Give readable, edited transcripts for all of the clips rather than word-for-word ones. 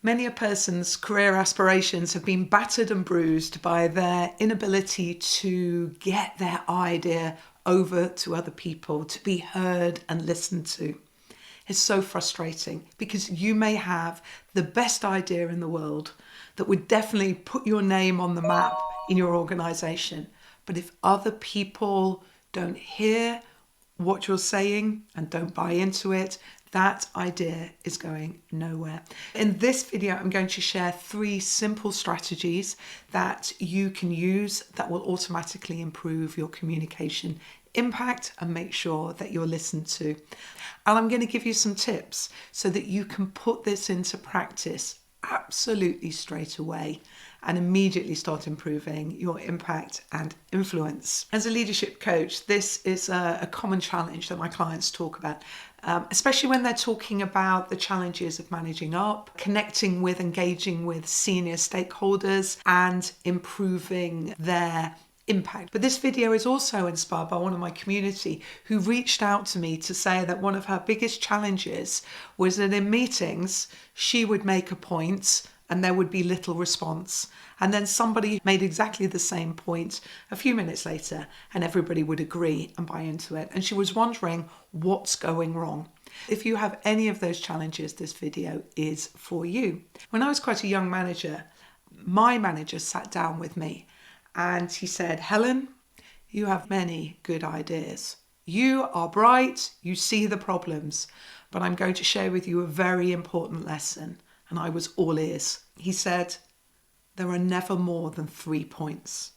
Many a person's career aspirations have been battered and bruised by their inability to get their idea over to other people, to be heard and listened to. It's so frustrating because you may have the best idea in the world that would definitely put your name on the map in your organization. But if other people don't hear what you're saying and don't buy into it, that idea is going nowhere. In this video, I'm going to share 3 simple strategies that you can use that will automatically improve your communication impact and make sure that you're listened to. And I'm going to give you some tips so that you can put this into practice absolutely straight away and immediately start improving your impact and influence. As a leadership coach, this is a common challenge that my clients talk about, especially when they're talking about the challenges of managing up, connecting with, engaging with senior stakeholders and improving their impact. But this video is also inspired by one of my community who reached out to me to say that one of her biggest challenges was that in meetings, she would make a point and there would be little response. And then somebody made exactly the same point a few minutes later and everybody would agree and buy into it. And she was wondering what's going wrong. If you have any of those challenges, this video is for you. When I was quite a young manager, my manager sat down with me and he said, "Helen, you have many good ideas. You are bright, you see the problems, but I'm going to share with you a very important lesson." And I was all ears. He said, "There are never more than 3 points."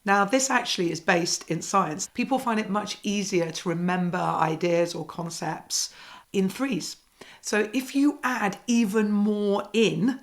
Now, this actually is based in science. People find it much easier to remember ideas or concepts in 3s. So if you add even more in,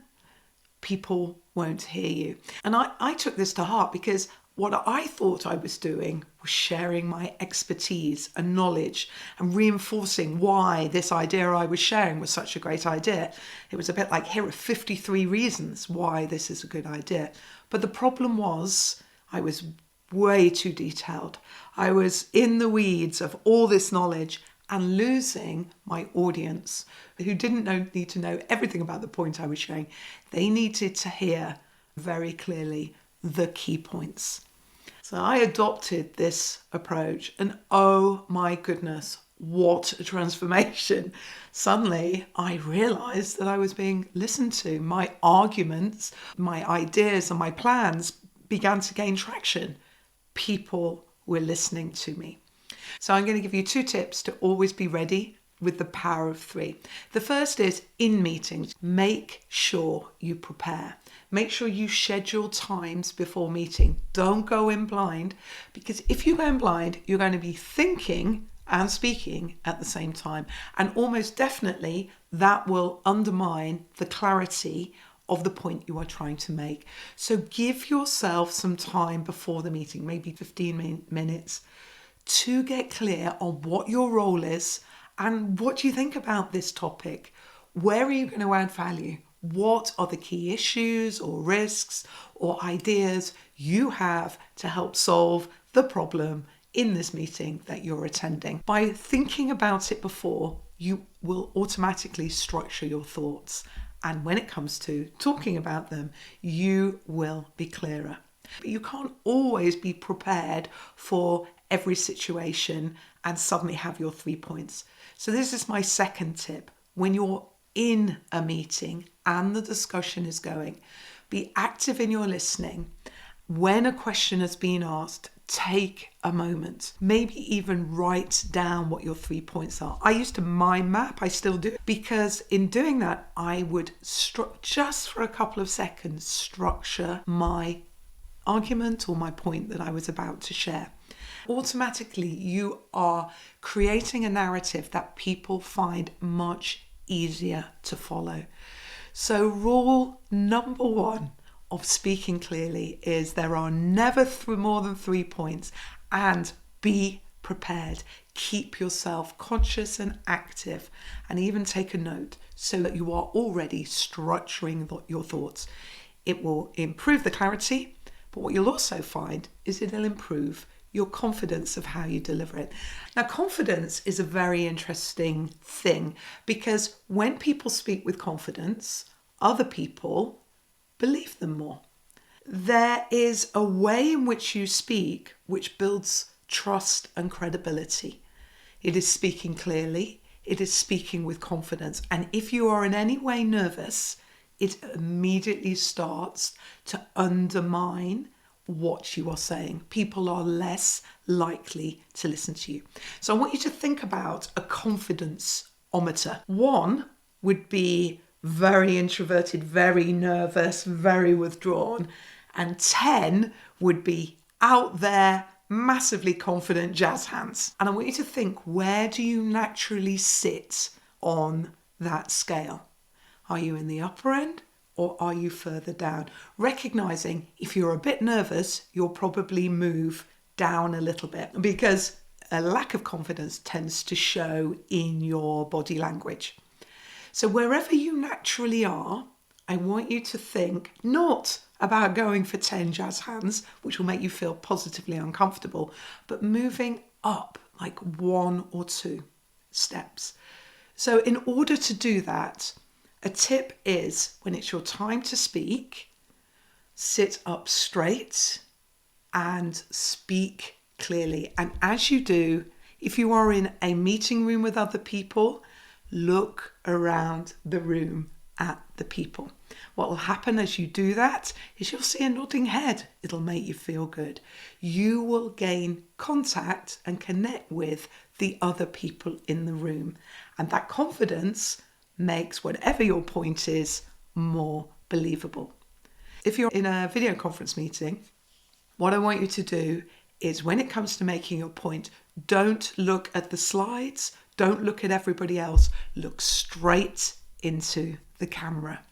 people won't hear you. And I took this to heart because what I thought I was doing was sharing my expertise and knowledge and reinforcing why this idea I was sharing was such a great idea. It was a bit like, here are 53 reasons why this is a good idea. But the problem was I was way too detailed. I was in the weeds of all this knowledge and losing my audience who didn't need to know everything about the point I was sharing. They needed to hear very clearly the key points. So I adopted this approach and oh my goodness, what a transformation. Suddenly I realized that I was being listened to. My arguments, my ideas and my plans began to gain traction. People were listening to me. So I'm going to give you 2 tips to always be ready with the power of 3. The first is in meetings, make sure you prepare. Make sure you schedule times before meeting. Don't go in blind, because if you go in blind, you're going to be thinking and speaking at the same time. And almost definitely that will undermine the clarity of the point you are trying to make. So give yourself some time before the meeting, maybe 15 minutes, to get clear on what your role is and what do you think about this topic. Where are you going to add value? What are the key issues or risks or ideas you have to help solve the problem in this meeting that you're attending? By thinking about it before, you will automatically structure your thoughts. And when it comes to talking about them, you will be clearer. But you can't always be prepared for every situation and suddenly have your 3 points. So this is my second tip. When you're in a meeting and the discussion is going, be active in your listening. When a question has been asked, take a moment, maybe even write down what your 3 points are. I used to mind map, I still do, because in doing that, I would just for a couple of seconds structure my argument or my point that I was about to share. Automatically, you are creating a narrative that people find much easier to follow. So rule number 1 of speaking clearly is there are never more than 3 points, and be prepared. Keep yourself conscious and active, and even take a note so that you are already structuring your thoughts. It will improve the clarity, but what you'll also find is it'll improve your confidence of how you deliver it. Now, confidence is a very interesting thing because when people speak with confidence, other people believe them more. There is a way in which you speak which builds trust and credibility. It is speaking clearly. It is speaking with confidence. And if you are in any way nervous, it immediately starts to undermine what you are saying. People are less likely to listen to you. So I want you to think about a confidence-ometer. 1 would be very introverted, very nervous, very withdrawn. And 10 would be out there, massively confident jazz hands. And I want you to think, where do you naturally sit on that scale? Are you in the upper end or are you further down? Recognizing if you're a bit nervous, you'll probably move down a little bit, because a lack of confidence tends to show in your body language. So wherever you naturally are, I want you to think not about going for 10 jazz hands, which will make you feel positively uncomfortable, but moving up like 1 or 2 steps. So in order to do that, a tip is, when it's your time to speak, sit up straight and speak clearly. And as you do, if you are in a meeting room with other people, look around the room at the people. What will happen as you do that is you'll see a nodding head. It'll make you feel good. You will gain contact and connect with the other people in the room. And that confidence makes whatever your point is more believable. If you're in a video conference meeting, what I want you to do is, when it comes to making your point, don't look at the slides, don't look at everybody else, look straight into the camera.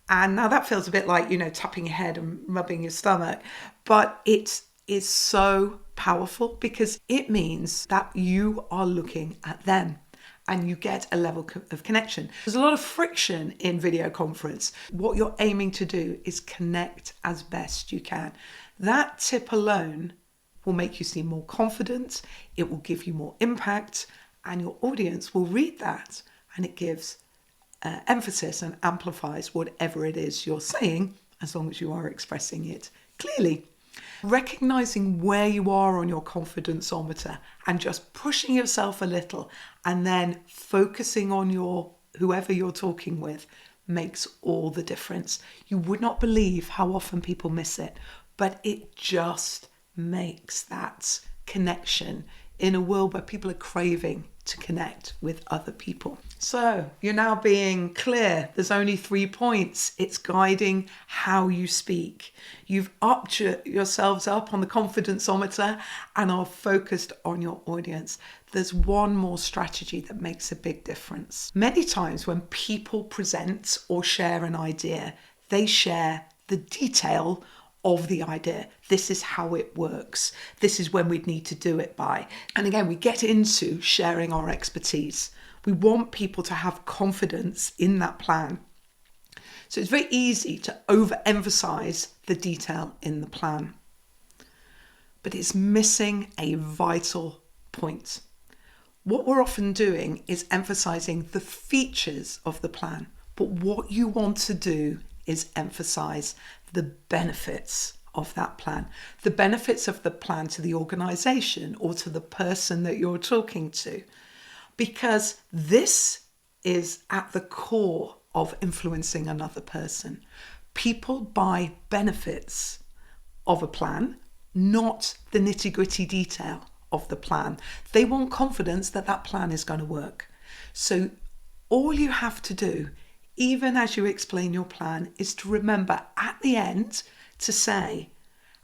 And now that feels a bit like, tapping your head and rubbing your stomach, but it is so powerful because it means that you are looking at them and you get a level of connection. There's a lot of friction in video conference. What you're aiming to do is connect as best you can. That tip alone will make you seem more confident, it will give you more impact, and your audience will read that, and it gives emphasis and amplifies whatever it is you're saying, as long as you are expressing it clearly. Recognizing where you are on your confidence-ometer and just pushing yourself a little, and then focusing on whoever you're talking with, makes all the difference. You would not believe how often people miss it, but it just makes that connection in a world where people are craving to connect with other people. So you're now being clear. There's only 3 points. It's guiding how you speak. You've upped yourselves up on the confidence-ometer and are focused on your audience. There's one more strategy that makes a big difference. Many times when people present or share an idea, they share the detail of the idea. This is how it works. This is when we'd need to do it by. And again, we get into sharing our expertise. We want people to have confidence in that plan. So it's very easy to overemphasize the detail in the plan. But it's missing a vital point. What we're often doing is emphasizing the features of the plan. But what you want to do is emphasize the benefits of that plan, the benefits of the plan to the organization or to the person that you're talking to, because this is at the core of influencing another person. People buy benefits of a plan, not the nitty-gritty detail of the plan. They want confidence that that plan is going to work. So all you have to do, even as you explain your plan, is to remember at the end to say,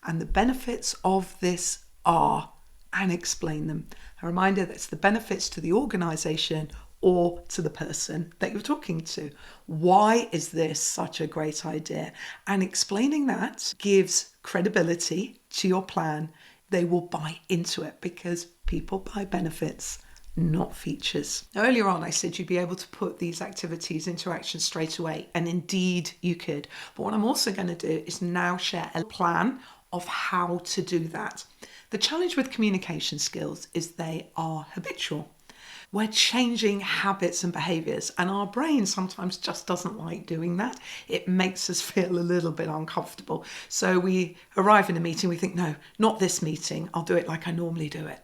and the benefits of this are, and explain them. A reminder that's the benefits to the organization or to the person that you're talking to. Why is this such a great idea? And explaining that gives credibility to your plan. They will buy into it because people buy benefits, not features. Now, earlier on, I said you'd be able to put these activities into action straight away, and indeed you could. But what I'm also going to do is now share a plan of how to do that. The challenge with communication skills is they are habitual. We're changing habits and behaviors, and our brain sometimes just doesn't like doing that. It makes us feel a little bit uncomfortable. So we arrive in a meeting, we think, no, not this meeting, I'll do it like I normally do it.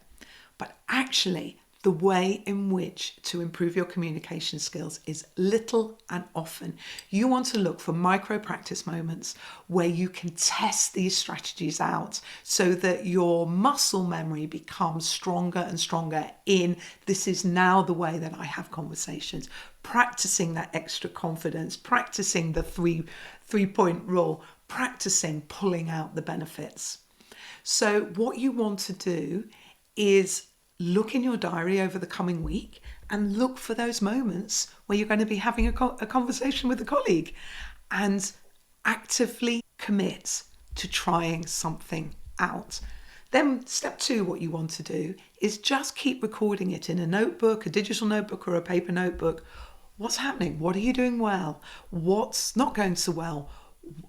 But actually, the way in which to improve your communication skills is little and often. You want to look for micro practice moments where you can test these strategies out so that your muscle memory becomes stronger and stronger in this is now the way that I have conversations. Practicing that extra confidence, practicing the three-point rule, practicing pulling out the benefits. So what you want to do is look in your diary over the coming week and look for those moments where you're going to be having a conversation with a colleague and actively commit to trying something out. Then step 2, what you want to do is just keep recording it in a notebook, a digital notebook or a paper notebook. What's happening? What are you doing well? What's not going so well?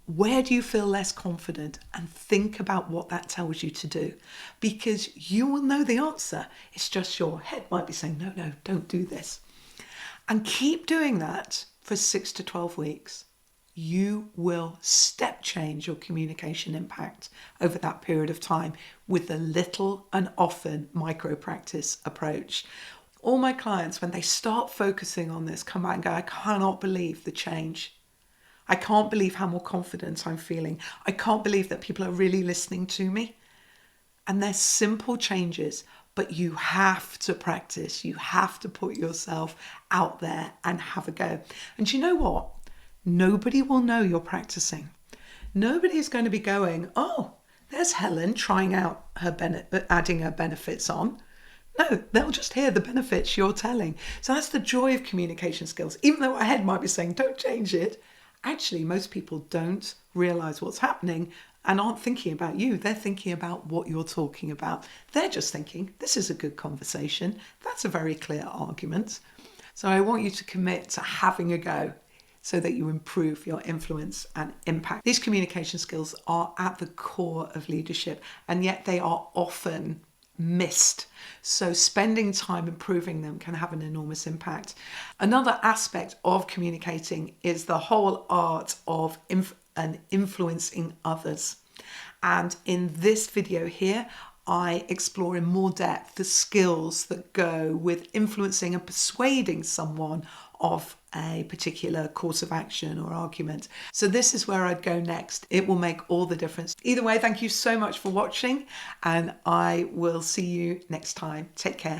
Where do you feel less confident? And think about what that tells you to do, because you will know the answer. It's just your head might be saying, no, don't do this. And keep doing that for 6 to 12 weeks. You will step change your communication impact over that period of time with the little and often micro practice approach. All my clients, when they start focusing on this, come back and go, I cannot believe the change. I can't believe how more confident I'm feeling. I can't believe that people are really listening to me. And they're simple changes, but you have to practice. You have to put yourself out there and have a go. And you know what? Nobody will know you're practicing. Nobody is going to be going, oh, there's Helen trying out adding her benefits on. No, they'll just hear the benefits you're telling. So that's the joy of communication skills. Even though our head might be saying, don't change it. Actually, most people don't realize what's happening and aren't thinking about you. They're thinking about what you're talking about. They're just thinking, this is a good conversation. That's a very clear argument. So I want you to commit to having a go so that you improve your influence and impact. These communication skills are at the core of leadership, and yet they are often missed. So spending time improving them can have an enormous impact. Another aspect of communicating is the whole art of influencing others. And in this video here, I explore in more depth the skills that go with influencing and persuading someone of a particular course of action or argument. So this is where I'd go next. It will make all the difference. Either way, thank you so much for watching, and I will see you next time. Take care.